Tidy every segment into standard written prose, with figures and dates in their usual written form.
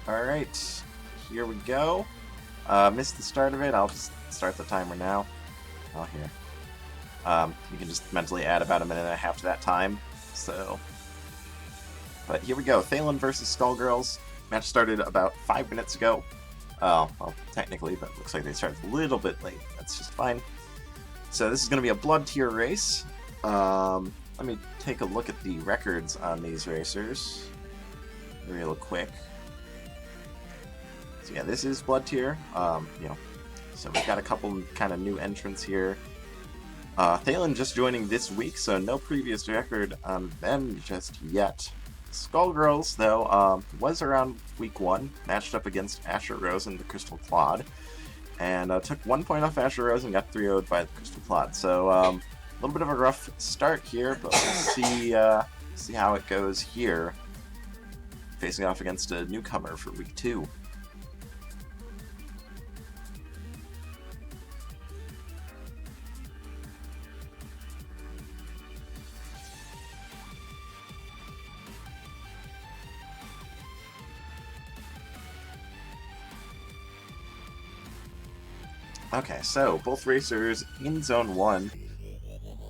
Alright, here we go. Missed the start of it. I'll just start the timer now. Oh, here. You can just mentally add about a minute and a half to that time. So, but here we go. Thalen versus Skullgirls. Match started about 5 minutes ago. Oh, well, technically, but it looks like they started a little bit late. That's just fine. So this is going to be a blood tier race. Let me take a look at the records on these racers real quick. So yeah, this is blood tier. So we've got a couple kind of new entrants here. Thalen just joining this week, so no previous record on them just yet. Skullgirls, though, was around week 1, matched up against Asher Rose and the Crystal Claude, and took 1 point off Asher Rose and got 3-0'd by the Crystal Claude. So a little bit of a rough start here, but we'll see how it goes here, facing off against a newcomer for week 2. Okay, so both racers in Zone 1.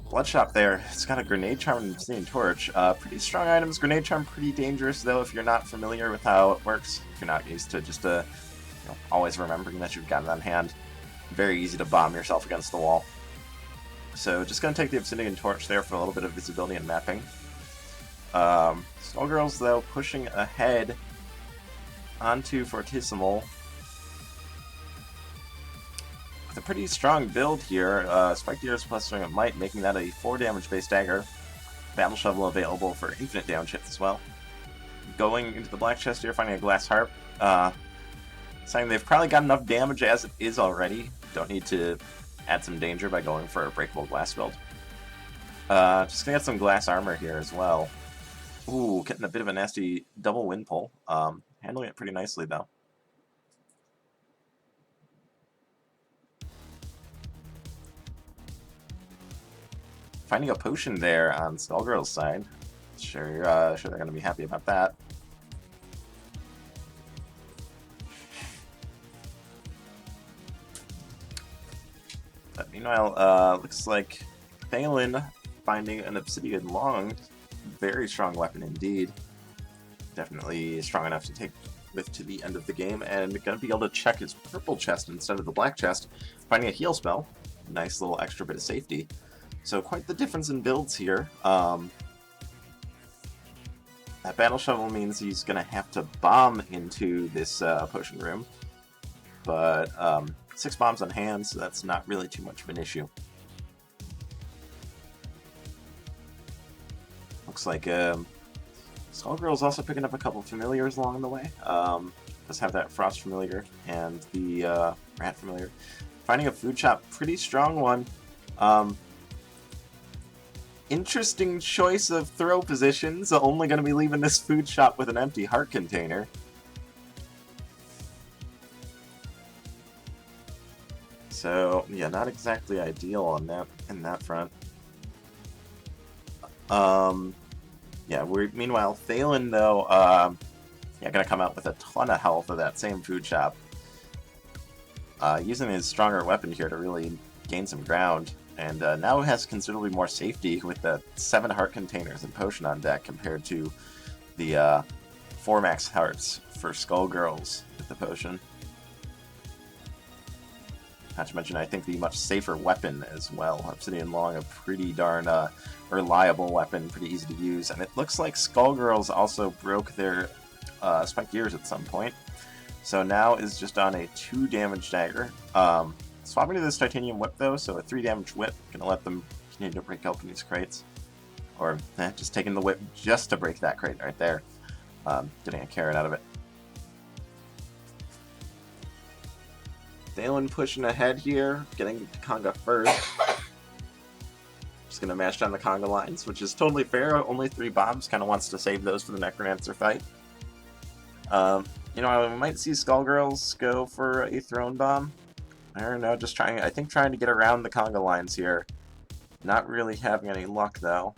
Bloodshot there, it's got a Grenade Charm and Obsidian Torch. Pretty strong items. Grenade Charm pretty dangerous, though, if you're not familiar with how it works. If you're not used to just always remembering that you've got it on hand. Very easy to bomb yourself against the wall. So just going to take the Obsidian Torch there for a little bit of visibility and mapping. Skullgirls, though, pushing ahead onto Fortissimo. A pretty strong build here. Spike Deers plus Swing of Might, making that a 4 damage base dagger. Battle Shovel available for infinite damage hits as well. Going into the black chest here, finding a Glass Harp. Saying they've probably got enough damage as it is already. Don't need to add some danger by going for a breakable glass build. Just gonna get some glass armor here as well. Ooh, getting a bit of a nasty double wind pull. Handling it pretty nicely though. Finding a potion there on Skullgirls' side. Sure they're going to be happy about that. But meanwhile, looks like Thalen finding an Obsidian Long. Very strong weapon indeed. Definitely strong enough to take with to the end of the game, and going to be able to check his purple chest instead of the black chest. Finding a heal spell. Nice little extra bit of safety. So quite the difference in builds here. That Battle Shovel means he's going to have to bomb into this potion room. But 6 bombs on hand, so that's not really too much of an issue. Looks like Skullgirl's also picking up a couple familiars along the way. Does have that Frost Familiar and the Rat Familiar. Finding a food shop, pretty strong one. Interesting choice of throw positions. Only going to be leaving this food shop with an empty heart container. So yeah, not exactly ideal on that in that front. Yeah. Meanwhile, Thalen though, gonna come out with a ton of health of that same food shop. Using his stronger weapon here to really gain some ground. And now has considerably more safety with the 7 heart containers and potion on deck compared to the 4 max hearts for Skullgirls with the potion. Not to mention, I think the much safer weapon as well. Obsidian Long, a pretty darn reliable weapon, pretty easy to use. And it looks like Skullgirls also broke their Spike Gears at some point. So now is just on a 2 damage dagger. Swapping to this Titanium Whip, though, so a 3 damage whip, gonna let them continue to break open these crates. Or, just taking the whip just to break that crate right there. Getting a carrot out of it. Thalen pushing ahead here, getting to Conga first. Just gonna mash down the Conga lines, which is totally fair. Only 3 bombs, kinda wants to save those for the Necromancer fight. I might see Skullgirls go for a Throne Bomb. I don't know, just trying to get around the Conga lines here. Not really having any luck, though.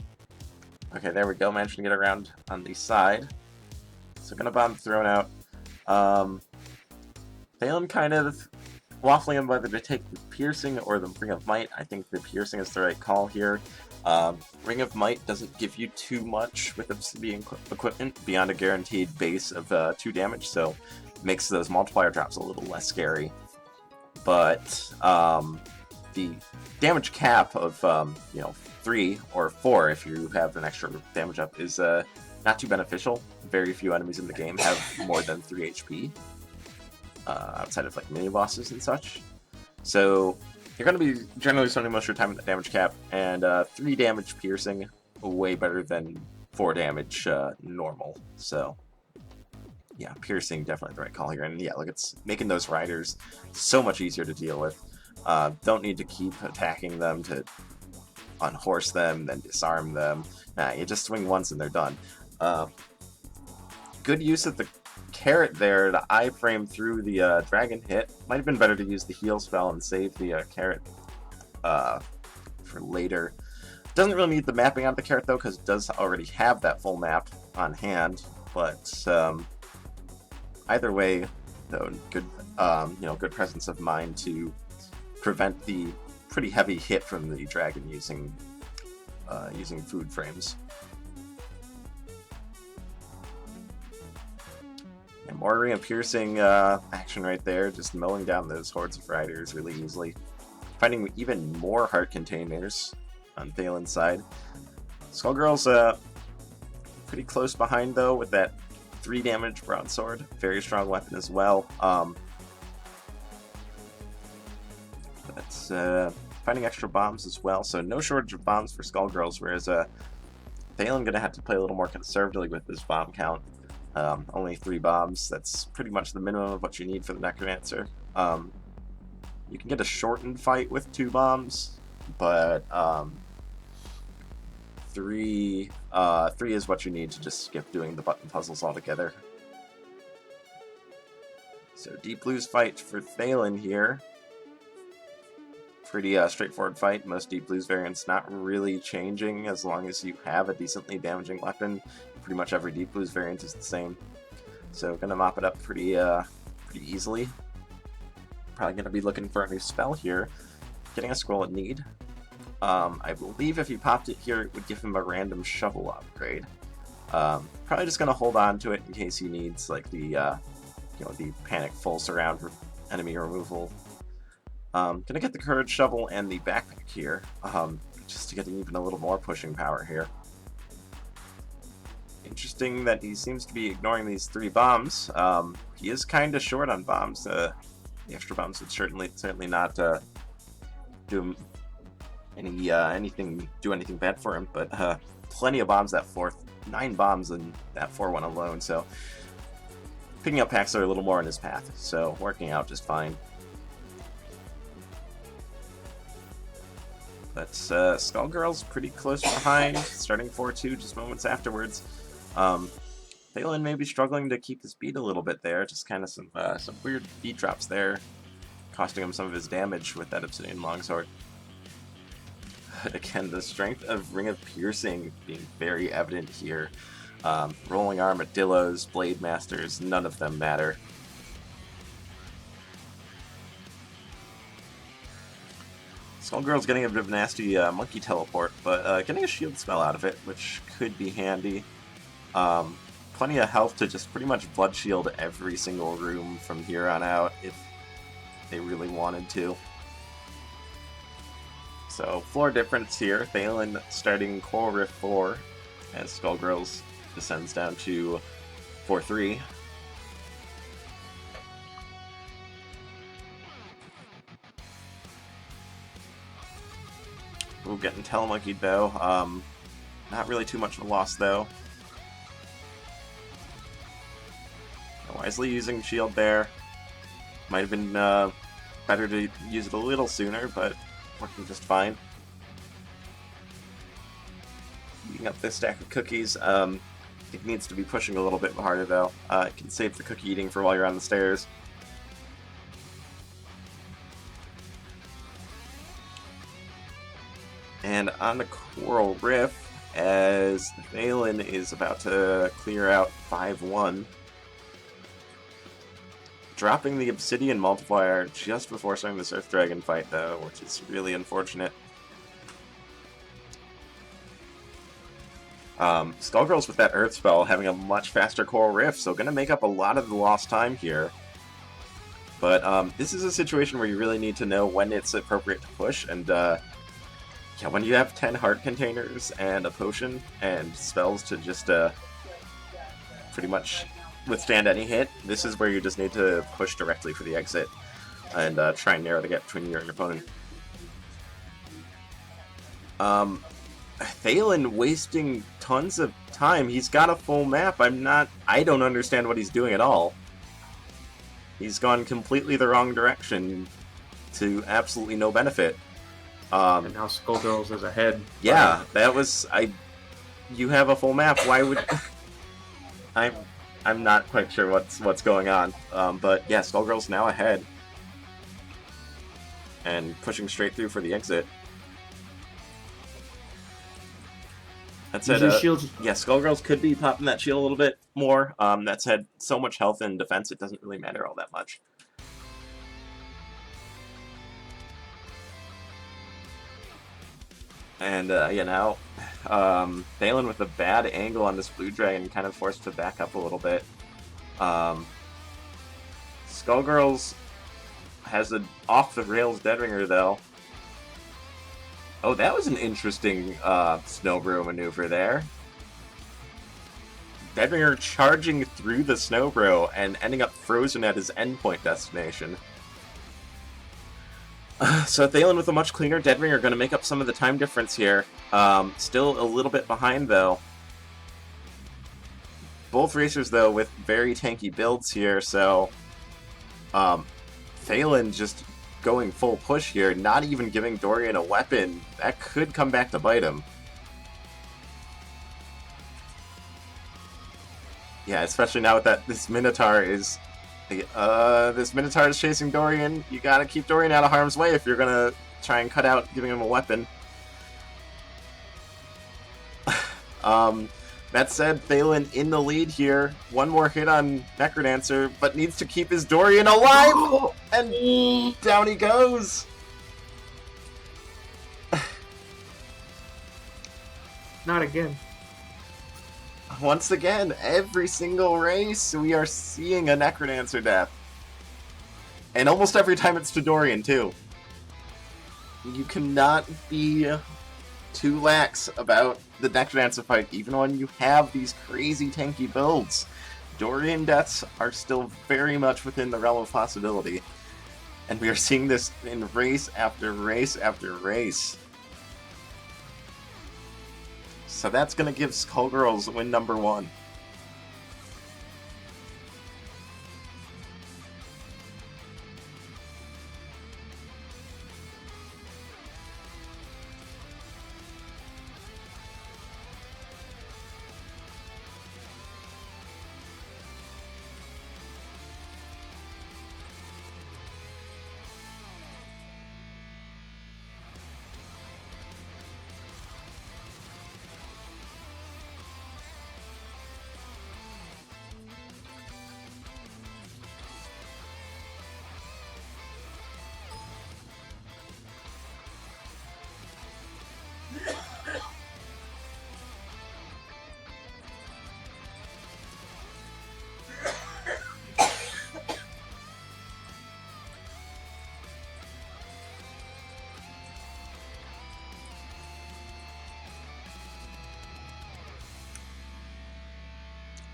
Okay, there we go, managed to get around on the side. So gonna bomb Throne out. Thalen kind of waffling on whether to take the Piercing or the Ring of Might. I think the Piercing is the right call here. Ring of Might doesn't give you too much with Obsidian equipment beyond a guaranteed base of 2 damage, so it makes those multiplier drops a little less scary. But the damage cap of 3 or 4 if you have an extra damage up is not too beneficial. Very few enemies in the game have more than 3 HP. Outside of like mini bosses and such. So you're going to be generally spending most of your time at the damage cap, and 3 damage piercing, way better than 4 damage normal. So yeah, piercing definitely the right call here. And yeah, look, it's making those riders so much easier to deal with. Don't need to keep attacking them to unhorse them, then disarm them. Nah, you just swing once and they're done. Good use of the carrot there to iframe through the dragon hit. Might have been better to use the heal spell and save the carrot for later. Doesn't really need the mapping on the carrot though, because it does already have that full map on hand. But either way, though, good good presence of mind to prevent the pretty heavy hit from the dragon using food frames. And more Ring of Piercing action right there, just mowing down those hordes of riders really easily. Finding even more heart containers on Thalen's side. Skullgirls pretty close behind though with that 3 damage broadsword. Very strong weapon as well. But finding extra bombs as well, so no shortage of bombs for Skullgirls, whereas Thalen gonna have to play a little more conservatively with this bomb count. Only 3 bombs, that's pretty much the minimum of what you need for the Necromancer. You can get a shortened fight with 2 bombs, but 3 is what you need to just skip doing the button puzzles altogether. So Deep Blue's fight for Thalen here. Pretty straightforward fight. Most Deep Blue's variants not really changing as long as you have a decently damaging weapon. Pretty much every Deep Blue's variant is the same. So gonna mop it up pretty easily. Probably gonna be looking for a new spell here. Getting a scroll of need. I believe if you popped it here, it would give him a random shovel upgrade. Probably just gonna hold on to it in case he needs like the the panic full surround for enemy removal. Gonna get the courage shovel and the backpack here, just to get even a little more pushing power here. Interesting that he seems to be ignoring these 3 bombs. He is kind of short on bombs. The extra bombs would certainly not do anything bad for him, but plenty of bombs that 9 bombs in that 4-1 alone. So picking up packs are a little more in his path, so working out just fine. But Skullgirls pretty close behind, starting 4-2 just moments afterwards. Thalen may be struggling to keep his beat a little bit there, just kind of some weird beat drops there, costing him some of his damage with that Obsidian Longsword. But again, the strength of Ring of Piercing being very evident here. Rolling Armadillos, Blade Masters, none of them matter. Skullgirl's getting a bit of a nasty monkey teleport, but getting a shield spell out of it, which could be handy. Plenty of health to just pretty much blood shield every single room from here on out if they really wanted to. So, floor difference here. Thalen starting Coral Rift 4 as Skullgirls descends down to 4-3. Ooh, getting telemonkeyed though. Not really too much of a loss though. Wisely using shield there. Might have been better to use it a little sooner, but working just fine. Eating up this stack of cookies. It needs to be pushing a little bit harder though. You can save the cookie eating for while you're on the stairs. And on the Coral Rift, as Thalen is about to clear out 5-1. dropping the Obsidian multiplier just before starting this Earth Dragon fight, though, which is really unfortunate. Skullgirls with that Earth spell having a much faster Coral Rift, so going to make up a lot of the lost time here. But this is a situation where you really need to know when it's appropriate to push, and yeah, when you have 10 heart containers and a potion and spells to just pretty much withstand any hit, this is where you just need to push directly for the exit and try and narrow the gap between you and your opponent. Thalen wasting tons of time. He's got a full map. I don't understand what he's doing at all. He's gone completely the wrong direction to absolutely no benefit. And now Skullgirls is ahead. Yeah, that was... You have a full map, why would... I'm not quite sure what's going on. But yeah, Skullgirls now ahead. And pushing straight through for the exit. That said, yeah, Skullgirls could be popping that shield a little bit more. That said, so much health and defense, it doesn't really matter all that much. And, yeah, now, Thalen with a bad angle on this blue dragon, kind of forced to back up a little bit. Skullgirls has an off-the-rails Deadringer, though. Oh, that was an interesting Snow Bro maneuver there. Deadringer charging through the Snow Bro and ending up frozen at his endpoint destination. So Thalen with a much cleaner Deadringer going to make up some of the time difference here. Still a little bit behind, though. Both racers, though, with very tanky builds here, so... Thalen just going full push here, not even giving Dorian a weapon. That could come back to bite him. Yeah, especially now that this Minotaur is... this Minotaur is chasing Dorian. You gotta keep Dorian out of harm's way if you're gonna try and cut out giving him a weapon. That said, Thalen in the lead here. One more hit on Necrodancer, but needs to keep his Dorian alive! And down he goes! Not again. Once again, every single race, we are seeing a Necrodancer death. And almost every time it's to Dorian, too. You cannot be too lax about the Necrodancer fight, even when you have these crazy tanky builds. Dorian deaths are still very much within the realm of possibility. And we are seeing this in race after race after race. So that's going to give Skullgirls win number 1.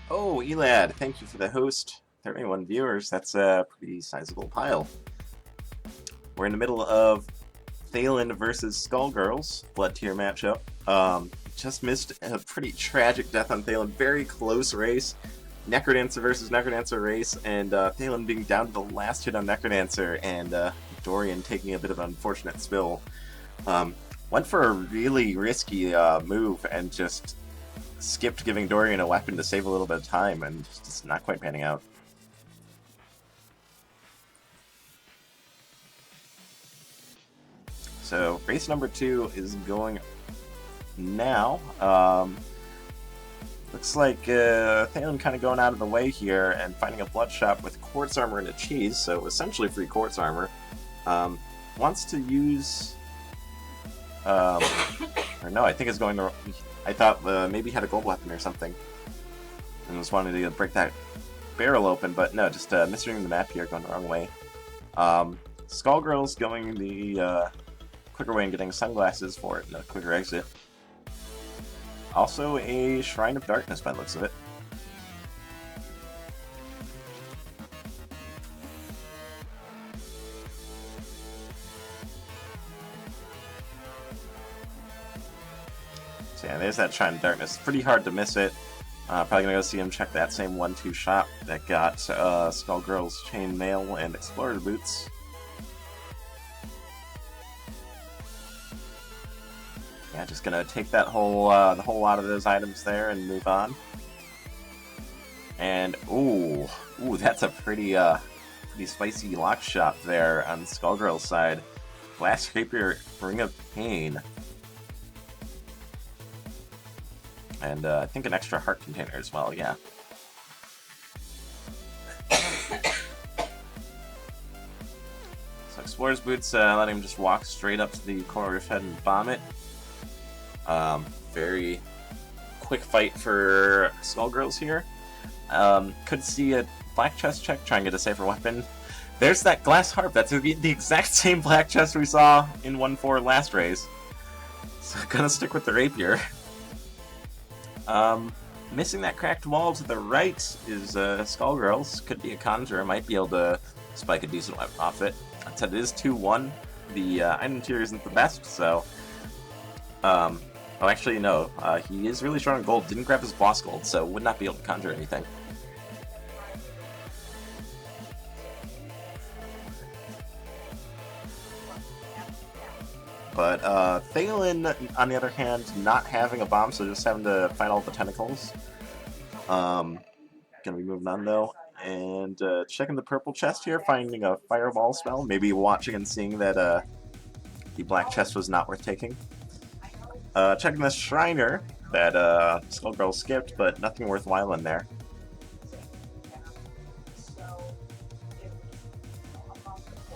Oh, Elad, thank you for the host. 31 viewers, that's a pretty sizable pile. We're in the middle of Thalen versus Skullgirls, Blood Tier matchup. Just missed a pretty tragic death on Thalen, very close race. Necrodancer versus Necrodancer race, and Thalen being down to the last hit on Necrodancer, and Dorian taking a bit of an unfortunate spill. Went for a really risky move, and just skipped giving Dorian a weapon to save a little bit of time, and just not quite panning out. So race number 2 is going now. Looks like Thalen kind of going out of the way here and finding a Bloodshot with quartz armor and a cheese, so essentially free quartz armor. Wants to use... or no, I think it's going to... I thought maybe he had a gold weapon or something. And was wanting to break that barrel open, but no, just misreading the map here, going the wrong way. Skullgirls going the quicker way and getting sunglasses for it and a quicker exit. Also a Shrine of Darkness by the looks of it. So yeah, there's that Shrine of Darkness. Pretty hard to miss it. Probably gonna go see him check that same 1-2 shop that got Skullgirls chainmail and explorer boots. Yeah, just gonna take that whole the whole lot of those items there and move on. And ooh, that's a pretty spicy lock shop there on Skullgirl's side. Glass Rapier, Ring of Pain, and I think an extra heart container as well. Yeah. So Explorer's Boots, letting him just walk straight up to the corner of his head and bomb it. Very quick fight for Skullgirls here. Could see a black chest check, try and get a safer weapon. There's that glass harp. That's the exact same black chest we saw in 1-4 last race. So gonna stick with the rapier. Missing that cracked wall to the right is Skullgirls. Could be a conjurer. Might be able to spike a decent weapon off it. That said, it is 2-1. The item tier isn't the best, so... oh, actually, no. He is really strong on gold. Didn't grab his boss gold, so would not be able to conjure anything. But Thalen, on the other hand, not having a bomb, so just having to fight all the tentacles. Gonna be moving on, though. And checking the purple chest here, finding a fireball spell. Maybe watching and seeing that the black chest was not worth taking. Checking the Shriner that Skullgirl skipped, but nothing worthwhile in there.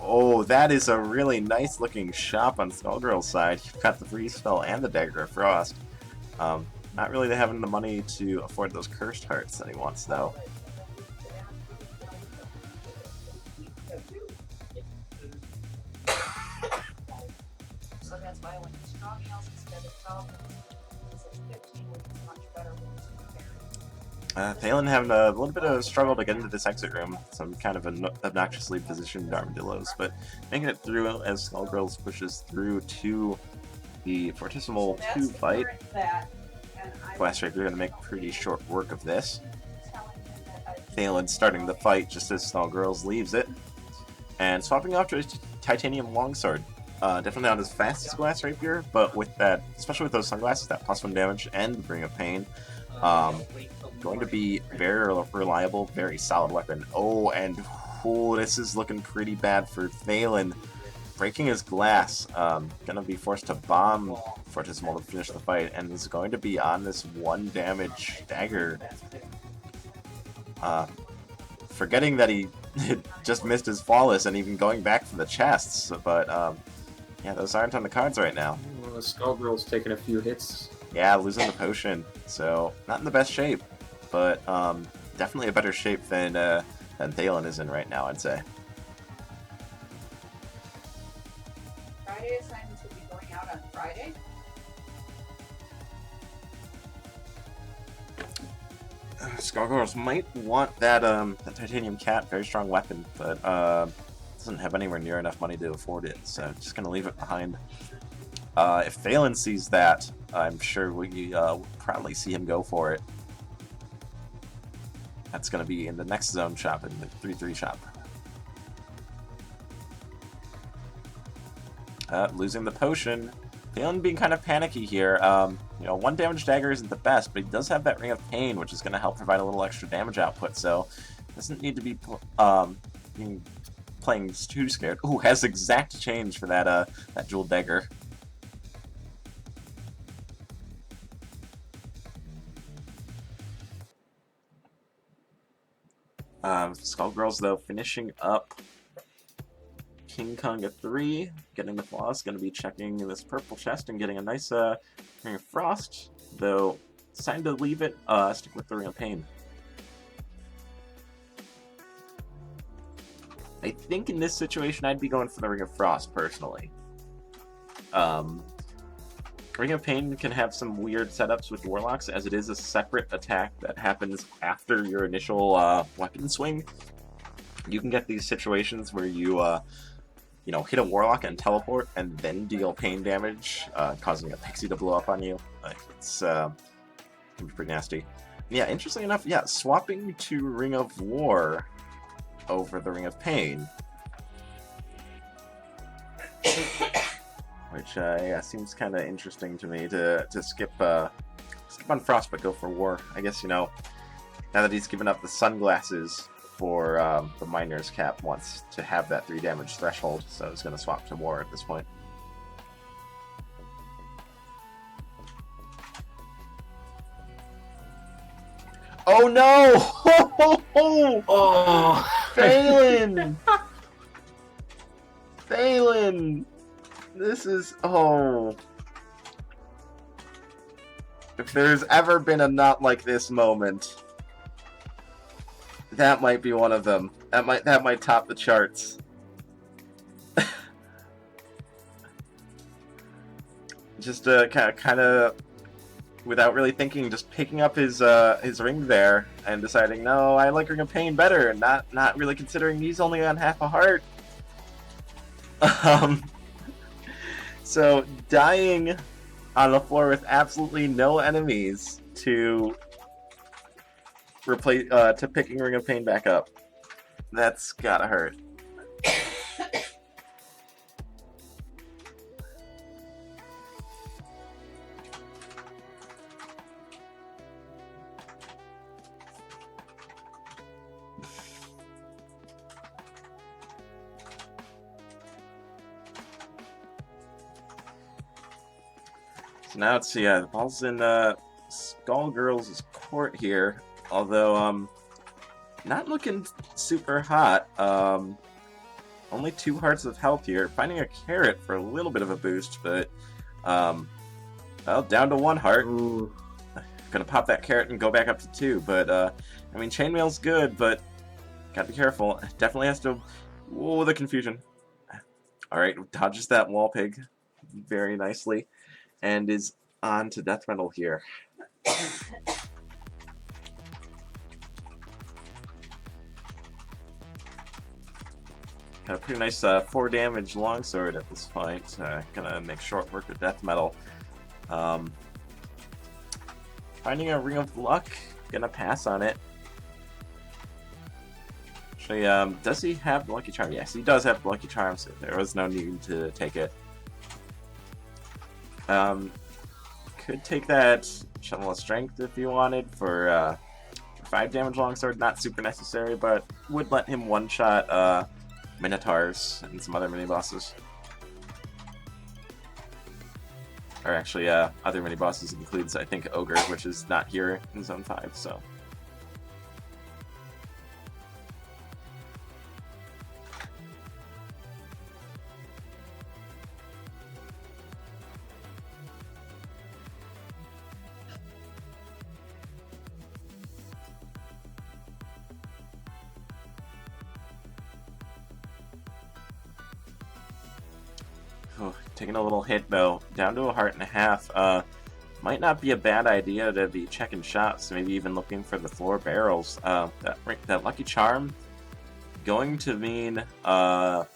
Oh, that is a really nice looking shop on Skullgirl's side. You've got the freeze spell and the Dagger of Frost. Not really having the money to afford those cursed hearts that he wants, though. So that's why I went to strong ales instead of 12. Because it's 15, which is much better when it's compared. Thalen having a little bit of a struggle to get into this exit room. Some kind of obnoxiously positioned armadillos, but making it through as Skullgirls pushes through to the Fortissimo 2 fight. Glass Rapier going to make pretty short work of this. Thalen starting the fight just as Skullgirls leaves it. And swapping off to a titanium longsword. Definitely not as fast as Glass Rapier, but with that, especially with those sunglasses, that +1 damage and Ring of Pain, going to be very reliable, very solid weapon. Oh, and this is looking pretty bad for Thalen. Breaking his glass, gonna be forced to bomb Fortissimo to finish the fight, and is going to be on this 1 damage dagger. Forgetting that he just missed his flawless and even going back for the chests, but yeah, those aren't on the cards right now. Well, the Skullgirl's taking a few hits. Yeah, losing the potion, so not in the best shape, but definitely a better shape than Thalen is in right now, I'd say. Friday assignments will be going out on Friday. Skullgirls might want that that titanium cat, very strong weapon, but doesn't have anywhere near enough money to afford it, so just gonna leave it behind. If Thalen sees that, I'm sure we will probably see him go for it. That's gonna be in the next zone shop, in the 3-3 shop. Losing the potion. Thalen being kind of panicky here. You know, 1 damage dagger isn't the best, but he does have that Ring of Pain, which is going to help provide a little extra damage output, so doesn't need to be playing too scared. Ooh, has exact change for that that jeweled dagger. Skullgirls, though, finishing up King Kong a 3, getting the flaws, going to be checking this purple chest and getting a nice Ring of Frost, though deciding to leave it, stick with the Ring of Pain. I think in this situation I'd be going for the Ring of Frost, personally. Ring of Pain can have some weird setups with Warlocks, as it is a separate attack that happens after your initial weapon swing. You can get these situations where you, you know, hit a Warlock and teleport, and then deal pain damage, causing a pixie to blow up on you. It's can be pretty nasty. Yeah, interestingly enough, yeah, swapping to Ring of War over the Ring of Pain, which yeah, seems kind of interesting to me to skip on Frost but go for War. I guess, you know, now that he's given up the sunglasses for the Miner's Cap, wants to have that 3 damage threshold, so he's going to swap to War at this point. Oh no! Ho, ho, ho! Oh! Thalen! Thalen! This is... oh... If there's ever been a not like this moment, that might be one of them. That might top the charts. Just kind of without really thinking, just picking up his ring there and deciding, no, I like Ring of Pain better, and not really considering he's only on half a heart. So dying on the floor with absolutely no enemies to replace to picking Ring of Pain back up. That's gotta hurt. So now it's, yeah, the ball's in Skullgirls' court here, although not looking super hot. Only 2 hearts of health here. Finding a carrot for a little bit of a boost, but well, down to 1 heart. Ooh. Gonna pop that carrot and go back up to 2, but I mean, chainmail's good, but gotta be careful. Definitely has to... whoa, the confusion. Alright, dodges that wall pig very nicely, and is on to death metal here. Got a pretty nice 4 damage longsword at this point. Gonna make short work of death metal. Finding a Ring of Luck. Gonna pass on it. Actually, does he have the Lucky Charm? Yes, he does have the Lucky Charm, so there was no need to take it. Could take that Shovel of Strength if you wanted for 5 damage longsword. Not super necessary, but would let him one-shot Minotaurs and some other mini-bosses. Or actually, other mini-bosses includes, I think, Ogre, which is not here in Zone 5, so... Oh, taking a little hit though, down to 1.5 hearts. Might not be a bad idea to be checking shops, maybe even looking for the floor barrels. That Lucky Charm going to mean that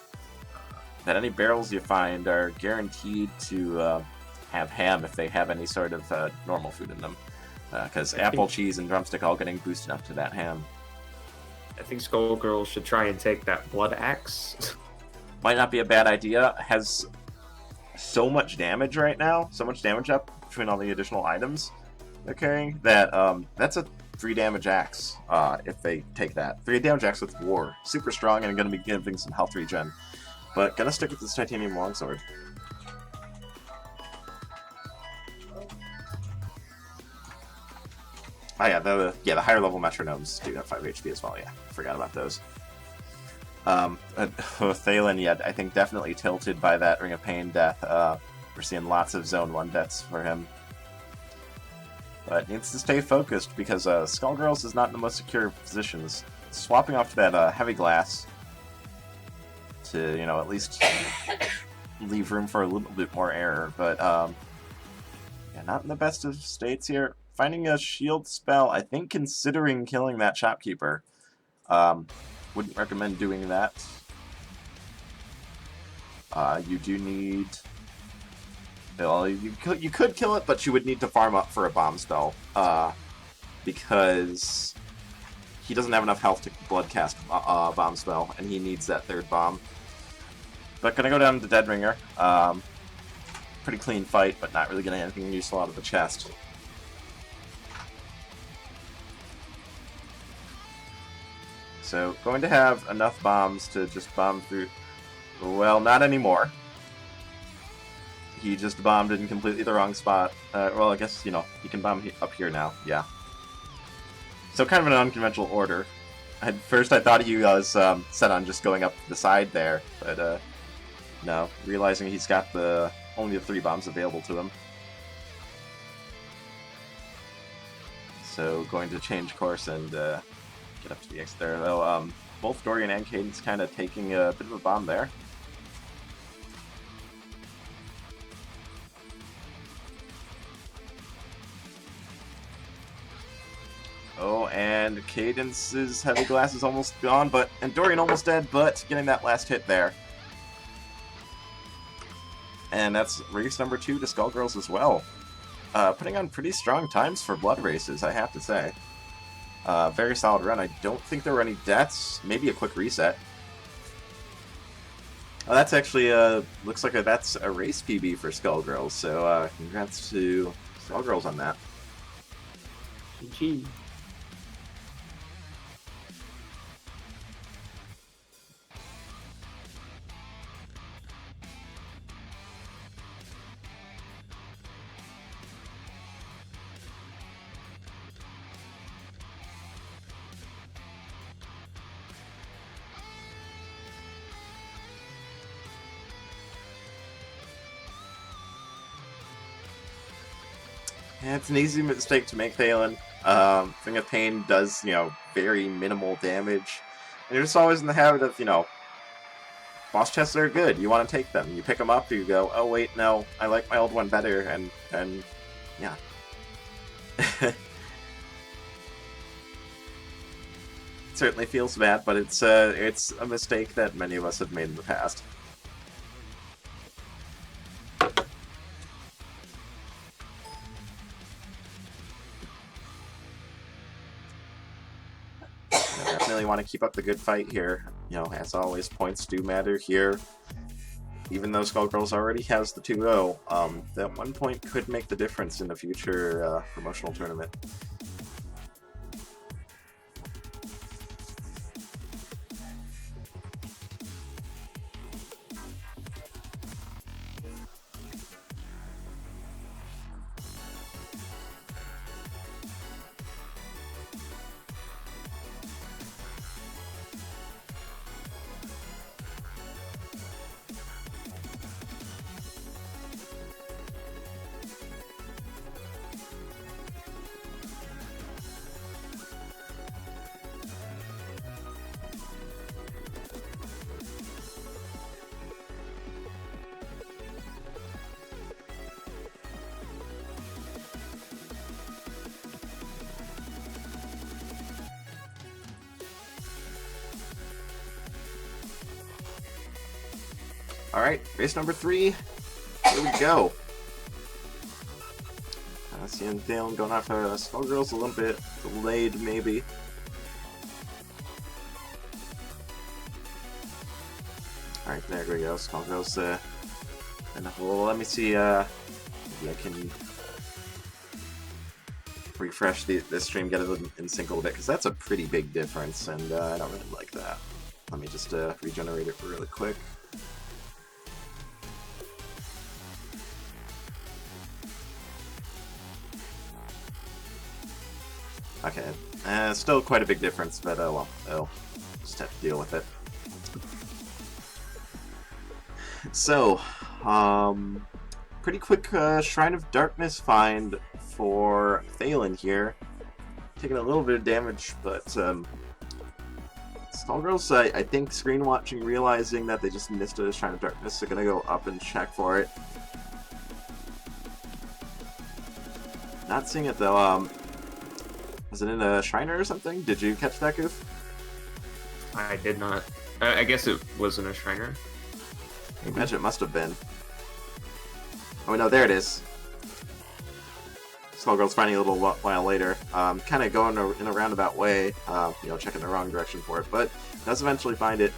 any barrels you find are guaranteed to have ham if they have any sort of normal food in them, because apple, cheese, and drumstick all getting boosted up to that ham. I think Skullgirls should try and take that blood axe. Might not be a bad idea. Has so much damage right now, so much damage up between all the additional items they're carrying, that that's a 3 damage axe if they take that. 3 damage axe with War. Super strong and going to be giving some health regen. But gonna stick with this titanium longsword. Oh yeah, the higher level metronomes do have 5 HP as well. Yeah, forgot about those. Thalen, yeah, I think definitely tilted by that Ring of Pain death. We're seeing lots of Zone 1 deaths for him. But needs to stay focused because Skullgirls is not in the most secure positions. Swapping off to that Heavy Glass to, you know, at least leave room for a little bit more error. But, yeah, not in the best of states here. Finding a shield spell, I think considering killing that shopkeeper. Wouldn't recommend doing that. You do need... Well, you could kill it, but you would need to farm up for a bomb spell. Because he doesn't have enough health to blood cast bomb spell, and he needs that third bomb. But gonna go down to Deadringer. Pretty clean fight, but not really getting anything useful out of the chest. So, going to have enough bombs to just bomb through... Well, not anymore. He just bombed in completely the wrong spot. Well, I guess, you know, he can bomb up here now, yeah. So kind of an unconventional order. At first I thought he was set on just going up the side there, but no, realizing he's got only the 3 bombs available to him. So going to change course and get up to the exit there, though. Both Dorian and Cadence kind of taking a bit of a bomb there. Oh, and Cadence's Heavy Glass is almost gone, and Dorian almost dead, but getting that last hit there. And that's race number 2 to Skullgirls as well. Putting on pretty strong times for blood races, I have to say. Very solid run. I don't think there were any deaths. Maybe a quick reset. That's actually, looks like that's a race PB for Skullgirls, so congrats to Skullgirls on that. GG. Yeah, it's an easy mistake to make, Thalen. Ring of Pain does, you know, very minimal damage. And you're just always in the habit of, you know, boss chests are good. You want to take them. You pick them up, you go, oh wait, no, I like my old one better, and yeah. It certainly feels bad, but it's a mistake that many of us have made in the past. Definitely want to keep up the good fight here. You know, as always, points do matter here. Even though Skullgirls already has the 2-0, that 1 point could make the difference in the future promotional tournament. Alright, race number 3. Here we go. Seeing Thalen going after Skullgirls a little bit delayed, maybe. Alright, there we go. Skullgirls in the hole. Let me see, maybe I can refresh this stream, get it in sync a little bit, because that's a pretty big difference, and I don't really like that. Let me just regenerate it really quick. Okay. Still quite a big difference, but well, they'll just have to deal with it. So, pretty quick Shrine of Darkness find for Thalen here. Taking a little bit of damage, but Skullgirls, I think screen watching, realizing that they just missed a Shrine of Darkness, they're gonna go up and check for it. Not seeing it though. Was it in a Shriner or something? Did you catch that, Goof? I did not. I guess it was in a Shriner. I imagine it must have been. Oh no, there it is. Skullgirls finding it a little while later. Kind of going in a roundabout way, you know, checking the wrong direction for it, but does eventually find it.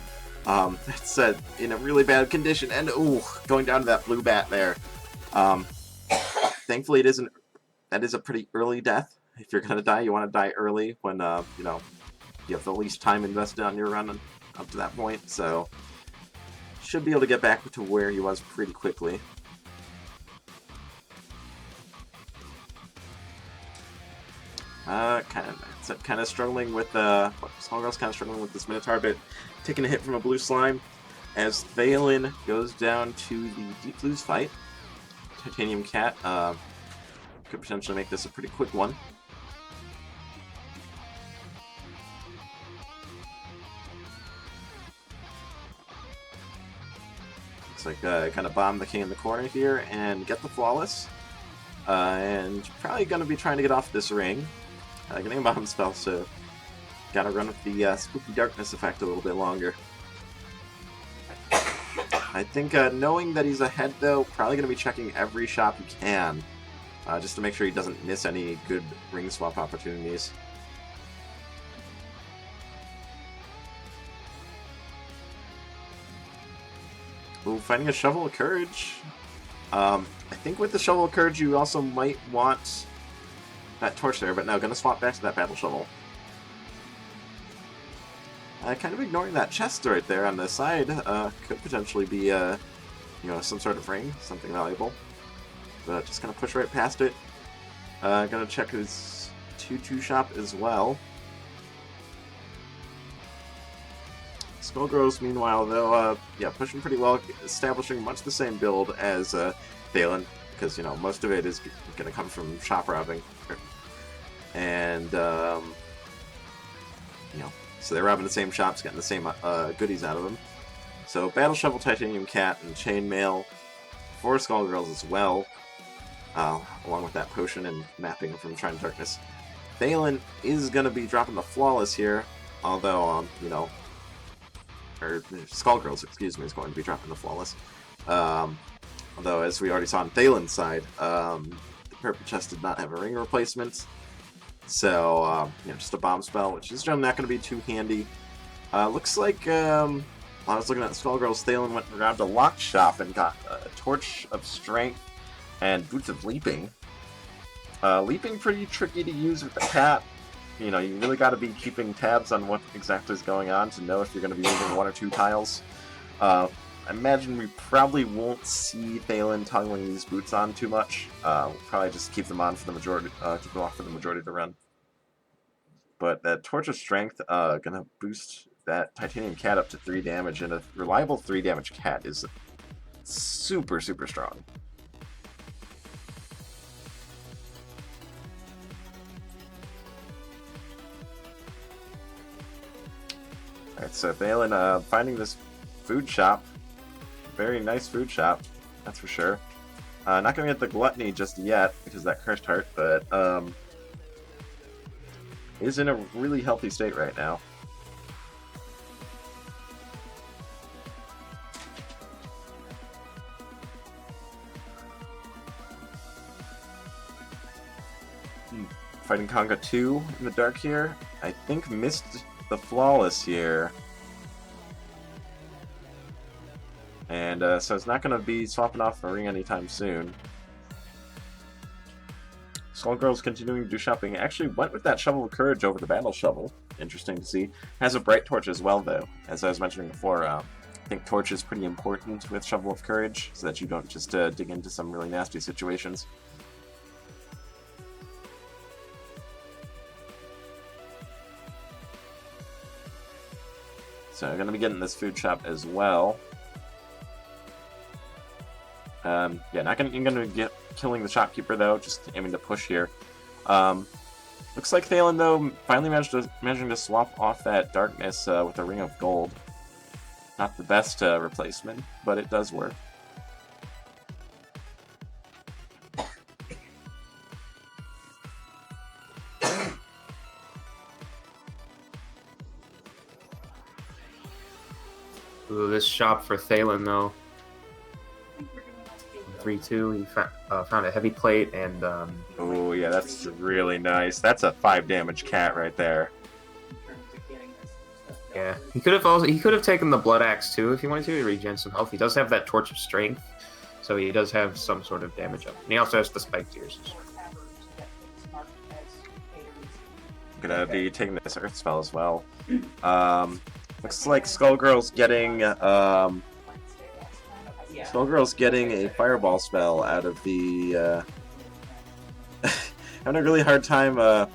It's in a really bad condition, and ooh, going down to that blue bat there. Thankfully, it isn't. That is a pretty early death. If you're gonna die, you want to die early when you know, you have the least time invested on your run up to that point. So should be able to get back to where he was pretty quickly. Kind of struggling with Skullgirls kind of struggling with this Minotaur, but taking a hit from a blue slime as Thalen goes down to the Deep Blues fight. Titanium Cat could potentially make this a pretty quick one. Looks like kind of bomb the king in the corner here and get the flawless. And probably going to be trying to get off this ring. Getting a bomb spell, so gotta run with the spooky darkness effect a little bit longer. I think knowing that he's ahead though, probably gonna be checking every shop he can, just to make sure he doesn't miss any good ring swap opportunities. Ooh, finding a Shovel of Courage. I think with the Shovel of Courage you also might want that torch there, but no, gonna swap back to that battle shovel. Kind of ignoring that chest right there on the side. Could potentially be, you know, some sort of ring, something valuable. But just gonna push right past it. Gonna check his 2-2 shop as well. Skullgirls, meanwhile, though, yeah, pushing pretty well, establishing much the same build as Thalen, because, you know, most of it is gonna come from shop robbing. And, you know, so they're robbing the same shops, getting the same goodies out of them. So Battle Shovel, Titanium Cat, and Chainmail for Skullgirls as well, along with that potion and mapping from Shrine of Darkness. Thalen is going to be dropping the Flawless here, although, you know, or Skullgirls, excuse me, is going to be dropping the Flawless. Although, as we already saw on Thalen's side, the Purple Chest did not have a ring replacement. So, you know, just a bomb spell, which is generally not going to be too handy. Looks like, while I was looking at the Skullgirls, Thalen went and grabbed a lock shop and got a Torch of Strength and Boots of Leaping. Leaping pretty tricky to use with the cat. You know, you really got to be keeping tabs on what exactly is going on to know if you're going to be moving 1 or 2 tiles. I imagine we probably won't see Thalen toggling these boots on too much. We'll probably just keep them on for the majority, keep them off for the majority of the run. But that Torch of Strength gonna boost that Titanium Cat up to 3 damage, and a reliable 3 damage cat is super, super strong. Alright, so Thalen finding this food shop. Very nice food shop, that's for sure. Not going to get the Gluttony just yet, because of that Cursed Heart, but is in a really healthy state right now. Fighting Conga 2 in the dark here. I think missed the Flawless here. And so it's not going to be swapping off a ring anytime soon. Skullgirls continuing to do shopping. Actually went with that Shovel of Courage over the Battle Shovel. Interesting to see. Has a Bright Torch as well, though. As I was mentioning before, I think Torch is pretty important with Shovel of Courage, so that you don't just dig into some really nasty situations. So I'm going to be getting this food shop as well. Yeah, not going to get killing the shopkeeper though, just aiming to push here. Looks like Thalen though finally managing to swap off that darkness with a ring of gold. Not the best replacement, but it does work. Ooh, this shop for Thalen though. 3-2. He found a heavy plate and. Oh yeah, that's really nice. That's a 5 damage cat right there. Yeah, he could have taken the blood axe too if he wanted to regen some health. He does have that torch of strength, so he does have some sort of damage up. And he also has the spike tears. I'm gonna be taking this earth spell as well. Looks like Skullgirls getting a fireball spell out of the. Having a really hard time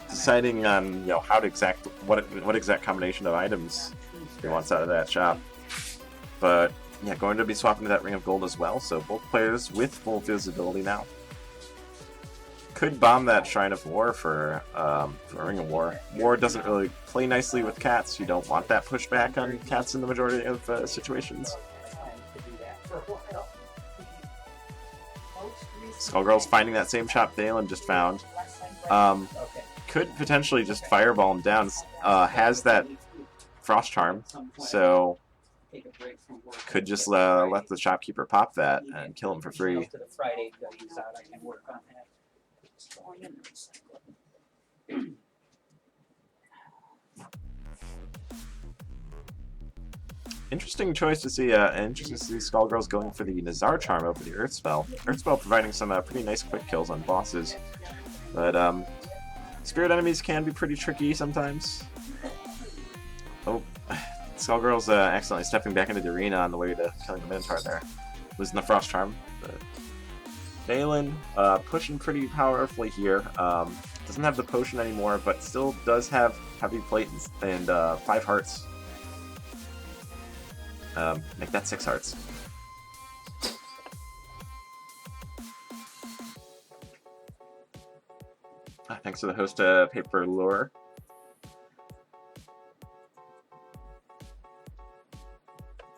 deciding on how to what exact combination of items he wants out of that shop. But yeah, going to be swapping to that ring of gold as well. So both players with full visibility now. Could bomb that Shrine of War for Ring of War. War doesn't really play nicely with cats. You don't want that pushback on cats in the majority of situations. Skullgirls finding that same shop Thalen just found. Could potentially just fireball him down. Has that frost charm, so could just let the shopkeeper pop that and kill him for free. Interesting choice to see. Interesting to see Skullgirls going for the Nazar charm over the Earth spell. Earth spell providing some pretty nice quick kills on bosses, but spirit enemies can be pretty tricky sometimes. Oh, Skullgirls accidentally stepping back into the arena on the way to killing the Minotaur there, losing the frost charm. But Thalen pushing pretty powerfully here. Doesn't have the potion anymore, but still does have heavy plate and 5 hearts. Make that 6 hearts. Thanks to the host paper lure.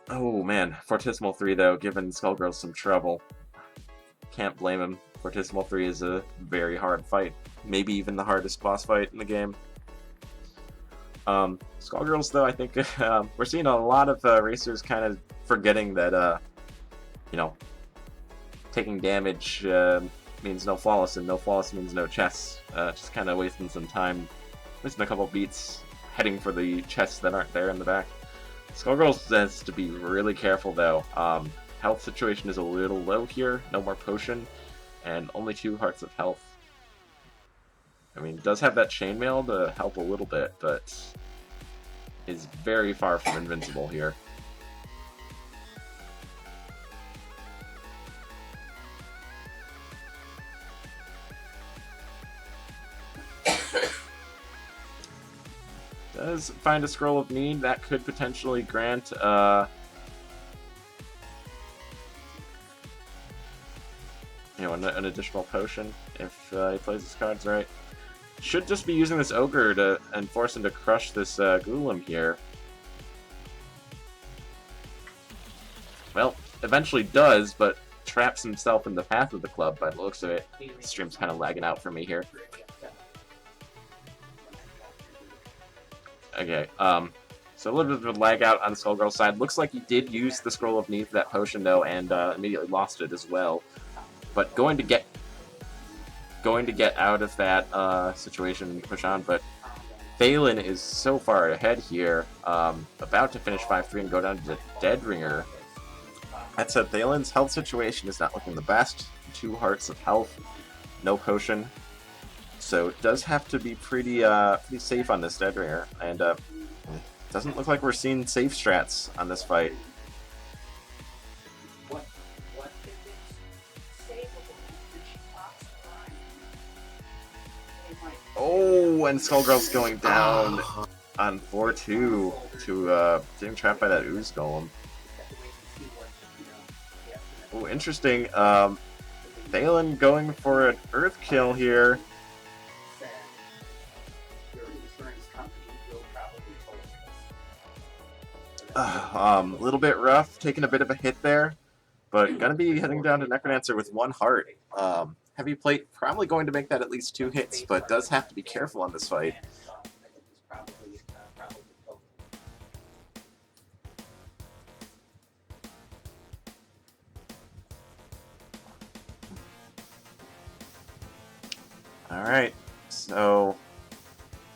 Oh man, Fortissimo 3 though, giving Skullgirls some trouble. Can't blame him. Fortissimo 3 is a very hard fight. Maybe even the hardest boss fight in the game. Skullgirls though, I think we're seeing a lot of racers kind of forgetting that taking damage means no flawless, and no flawless means no chess. Just kind of wasting some time, wasting a couple beats, heading for the chests that aren't there in the back. Skullgirls has to be really careful though. Health situation is a little low here, no more potion, and only 2 hearts of health. I mean, does have that chainmail to help a little bit, but is very far from invincible here. Does find a Scroll of Need that could potentially grant an additional potion if he plays his cards right. Should just be using this ogre to and force him to crush this golem here. Well, eventually does, but traps himself in the path of the club by the looks of it. The stream's kind of lagging out for me here. Okay, so a little bit of a lag out on the Skullgirl side. Looks like he did use the Scroll of Need for that potion though, and immediately lost it as well. But going to get out of that situation and push on, but Thalen is so far ahead here, about to finish 5-3 and go down to the Dead Ringer. That said, Thalen's health situation is not looking the best. 2 hearts of health, no potion, so it does have to be pretty safe on this Dead Ringer, and doesn't look like we're seeing safe strats on this fight. Oh, and Skullgirl's going down. on 4-2 to getting trapped by that ooze golem. Oh, interesting. Thalen going for an earth kill here. A little bit rough, taking a bit of a hit there, but gonna be heading down to Necrodancer with 1 heart. Heavy plate probably going to make that at least 2 hits, but does have to be careful on this fight. Alright, so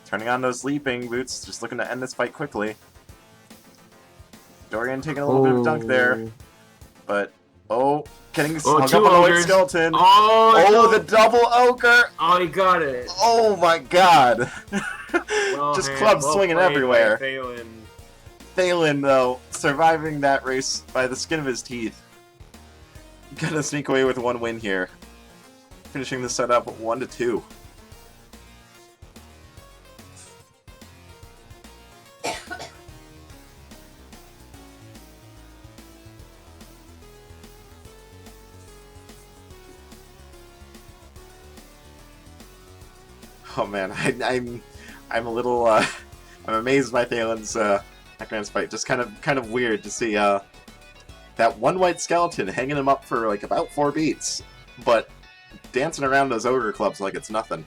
turning on those leaping boots, just looking to end this fight quickly. Dorian taking a little bit of dunk there, but getting hung up on the white skeleton. Oh, the double ogre! Oh, he got it. Oh my god! Just clubs swinging everywhere. Thalen, though, surviving that race by the skin of his teeth. Gonna sneak away with 1 win here. Finishing the setup 1-2. Oh man, I'm a little I'm amazed by Thalen's Necrodancer fight. Just kind of weird to see that 1 white skeleton hanging him up for like about 4 beats, but dancing around those ogre clubs like it's nothing.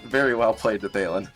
Very well played to Thalen.